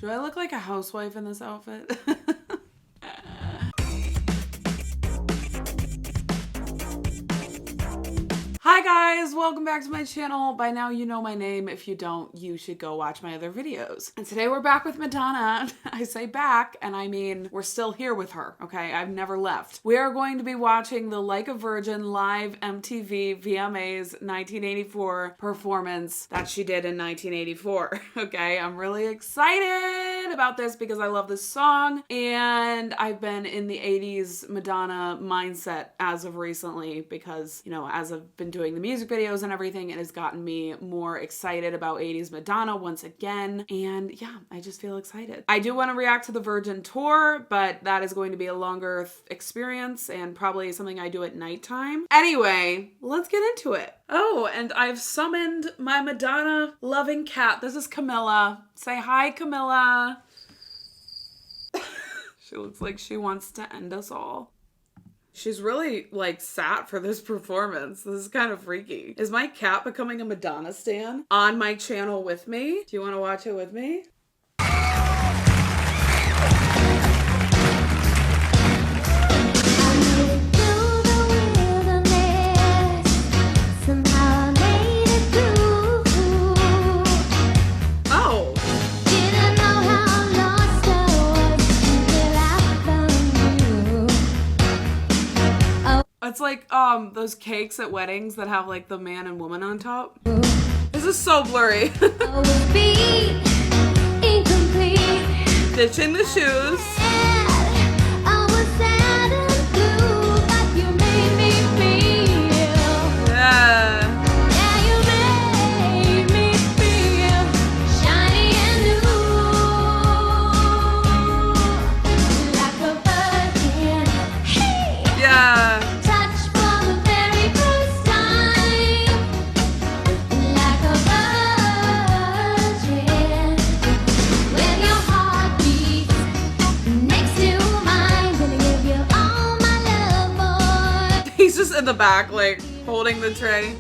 Do I look like a housewife in this outfit? Hi guys, welcome back to my channel. By now you know my name. If you don't, you should go watch my other videos. And today we're back with Madonna. I say back, and I mean we're still here with her, okay? I've never left. We are going to be watching the Like a Virgin live MTV VMAs 1984 performance that she did in 1984, okay? I'm really excited about this because I love this song, and I've been in the 80s Madonna mindset as of recently because, you know, as I've been doing the music videos and everything, it has gotten me more excited about 80s Madonna once again. And yeah, I just feel excited. I do want to react to the Virgin tour, but that is going to be a longer experience and probably something I do at nighttime. Anyway, let's get into it. Oh, and I've summoned my Madonna loving cat. This is Camilla. Say hi, Camilla. She looks like she wants to end us all. She's really, like, sat for this performance. This is kind of freaky. Is my cat becoming a Madonna stan on my channel with me? Do you want to watch it with me? It's like those cakes at weddings that have like the man and woman on top. This is so blurry. Ditching the shoes. In the back, like, holding the tray.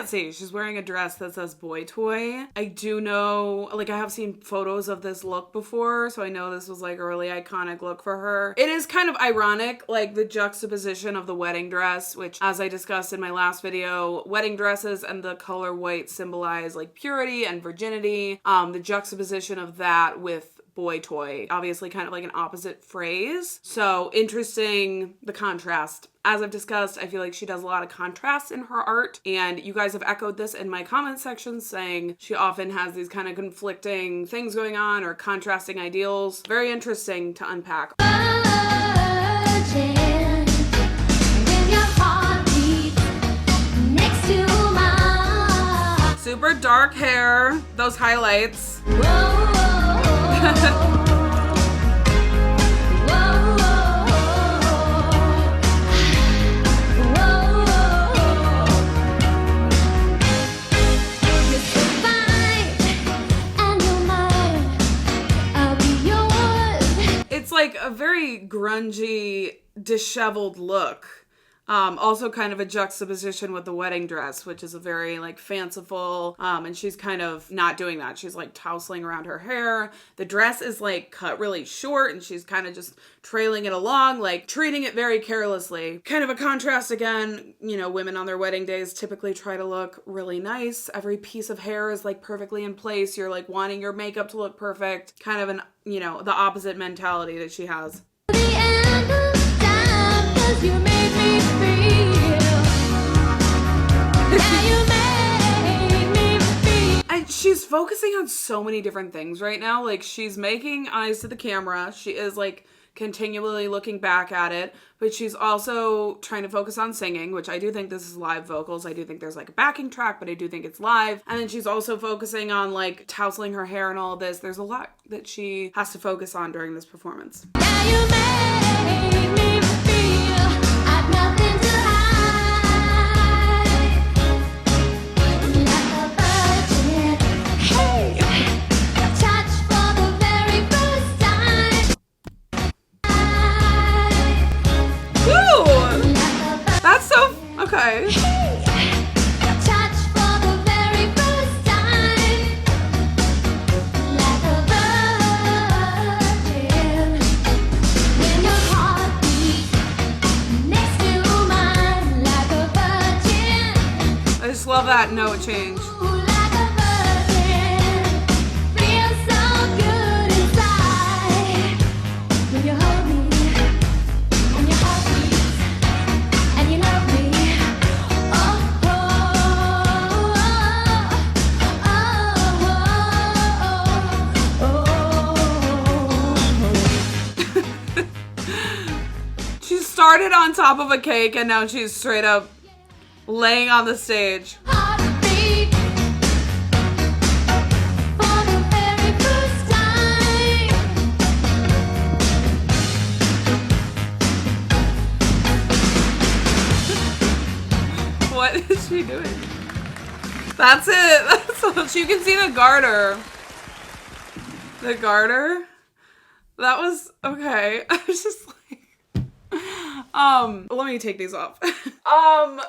See, she's wearing a dress that says boy toy. I do know, like, I have seen photos of this look before, so I know this was like a really iconic look for her. It is kind of ironic, like the juxtaposition of the wedding dress, which, as I discussed in my last video, wedding dresses and the color white symbolize like purity and virginity. The juxtaposition of that with boy toy, obviously kind of like an opposite phrase. So interesting, the contrast. As I've discussed, I feel like she does a lot of contrast in her art, and you guys have echoed this in my comment section saying she often has these kind of conflicting things going on or contrasting ideals. Very interesting to unpack. Super dark hair, those highlights. It's like a very grungy, disheveled look. Also kind of a juxtaposition with the wedding dress, which is a very like fanciful, and she's kind of not doing that. She's like tousling around her hair. The dress is like cut really short and she's kind of just trailing it along, like treating it very carelessly. Kind of a contrast again, you know, women on their wedding days typically try to look really nice. Every piece of hair is like perfectly in place. You're like wanting your makeup to look perfect. Kind of an, you know, the opposite mentality that she has. You made me feel. Yeah, you made me feel. And she's focusing on so many different things right now. Like, she's making eyes to the camera. She is like continually looking back at it, but she's also trying to focus on singing, which I do think this is live vocals. I do think there's like a backing track, but I do think it's live. And then she's also focusing on like tousling her hair and all of this. There's a lot that she has to focus on during this performance. Now you make me feel I've nothing to hide, like a virgin. Hey, touch for the very first time. Woo! That's so okay. Touch for the very first time, like a virgin. When your heart beats next to mine, like a virgin. I just love that note change. Ooh, like a virgin. Feels so good inside when you hold me and your heart beats and you love me. Oh, oh, oh, oh, oh, oh. She started on top of a cake and now she's straight up laying on the stage. Heartbeat for the very first time. What is she doing? That's it. That's all. You can see the garter. The garter? That was okay. I was just like, let me take these off.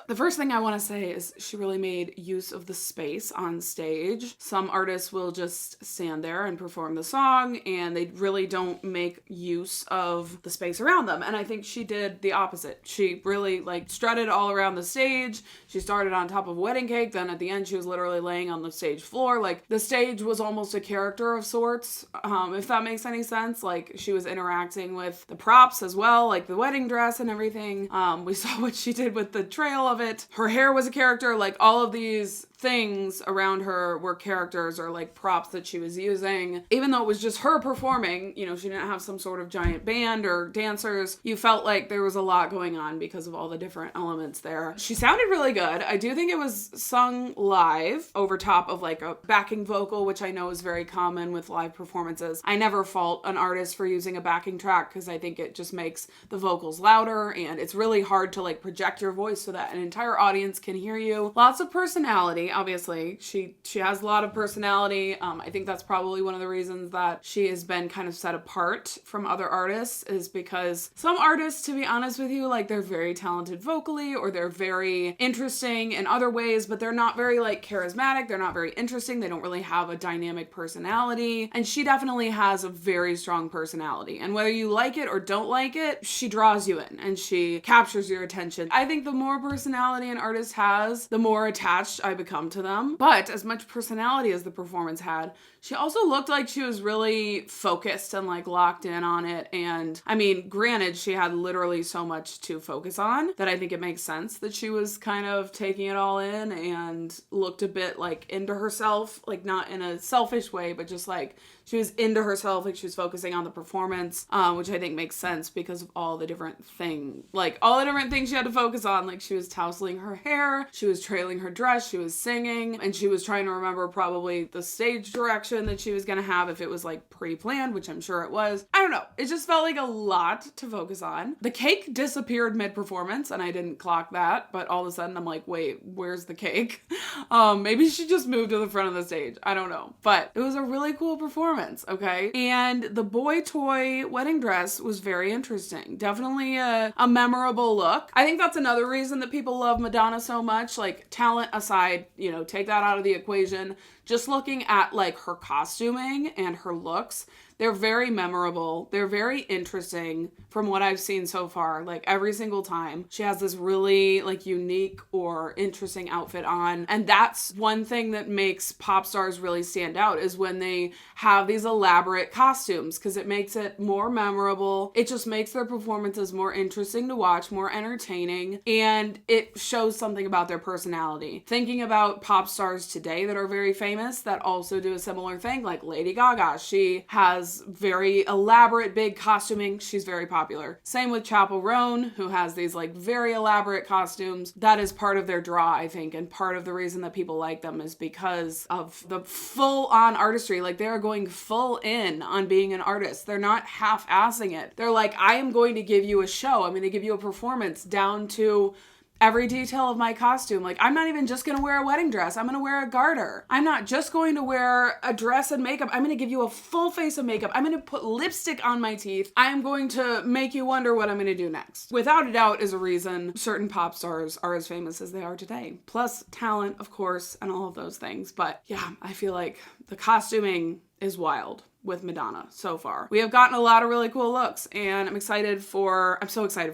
The first thing I want to say is she really made use of the space on stage. Some artists will just stand there and perform the song and they really don't make use of the space around them. And I think she did the opposite. She really like strutted all around the stage. She started on top of a wedding cake. Then at the end, she was literally laying on the stage floor. Like the stage was almost a character of sorts. If that makes any sense. Like she was interacting with the props as well, like the wedding dress and everything. We saw what she did with the trail of it. Her hair was a character. Like all of these things around her were characters or like props that she was using. Even though it was just her performing, you know, she didn't have some sort of giant band or dancers. You felt like there was a lot going on because of all the different elements there. She sounded really good. I do think it was sung live over top of like a backing vocal, which I know is very common with live performances. I never fault an artist for using a backing track because I think it just makes the vocals louder and it's really hard to like project your voice so that an entire audience can hear you. Lots of personality. Obviously, she has a lot of personality. I think that's probably one of the reasons that she has been kind of set apart from other artists is because some artists, to be honest with you, like they're very talented vocally or they're very interesting in other ways, but they're not very like charismatic. They're not very interesting. They don't really have a dynamic personality. And she definitely has a very strong personality. And whether you like it or don't like it, she draws you in and she captures your attention. I think the more personality an artist has, the more attached I become to them. But as much personality as the performance had, she also looked like she was really focused and like locked in on it. And I mean, granted, she had literally so much to focus on that I think it makes sense that she was kind of taking it all in and looked a bit like into herself, like not in a selfish way, but just like she was into herself, like she was focusing on the performance, which I think makes sense because of all the different things, like all the different things she had to focus on. Like she was tousling her hair, she was trailing her dress, she was singing, and she was trying to remember probably the stage direction that she was going to have if it was like pre-planned, which I'm sure it was. I don't know. It just felt like a lot to focus on. The cake disappeared mid-performance and I didn't clock that, but all of a sudden I'm like, wait, where's the cake? Maybe she just moved to the front of the stage. I don't know. But it was a really cool performance, okay? And the boy toy wedding dress was very interesting. Definitely a memorable look. I think that's another reason that people love Madonna so much. Like, talent aside, you know, take that out of the equation. Just looking at like her costuming and her looks, they're very memorable. They're very interesting from what I've seen so far. Like every single time she has this really like unique or interesting outfit on. And that's one thing that makes pop stars really stand out is when they have these elaborate costumes because it makes it more memorable. It just makes their performances more interesting to watch, more entertaining, and it shows something about their personality. Thinking about pop stars today that are very famous that also do a similar thing, like Lady Gaga. She has has very elaborate, big costuming, she's very popular. Same with Chappell Roan, who has these like very elaborate costumes. That is part of their draw, I think, and part of the reason that people like them is because of the full-on artistry. Like, they're going full in on being an artist. They're not half-assing it. They're like, I am going to give you a show. I'm going to give you a performance down to every detail of my costume. Like, I'm not even just going to wear a wedding dress. I'm going to wear a garter. I'm not just going to wear a dress and makeup. I'm going to give you a full face of makeup. I'm going to put lipstick on my teeth. I'm going to make you wonder what I'm going to do next. Without a doubt is a reason certain pop stars are as famous as they are today. Plus talent, of course, and all of those things. But yeah, I feel like the costuming is wild with Madonna so far. We have gotten a lot of really cool looks, and I'm so excited for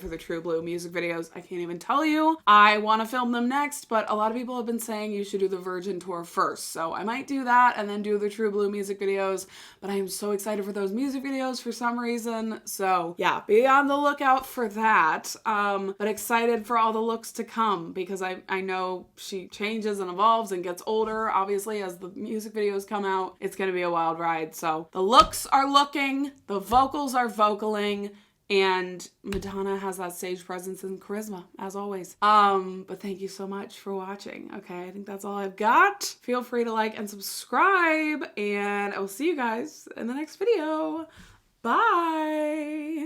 the True Blue music videos. I can't even tell you. I want to film them next, but a lot of people have been saying you should do the Virgin tour first. So I might do that and then do the True Blue music videos, but I am so excited for those music videos for some reason. So yeah, be on the lookout for that. But excited for all the looks to come, because I know she changes and evolves and gets older, obviously, as the music videos come out. It's going to be a wild ride. So the looks are looking, the vocals are vocaling, and Madonna has that stage presence and charisma, as always. But thank you so much for watching. Okay, I think that's all I've got. Feel free to like and subscribe, and I will see you guys in the next video. Bye!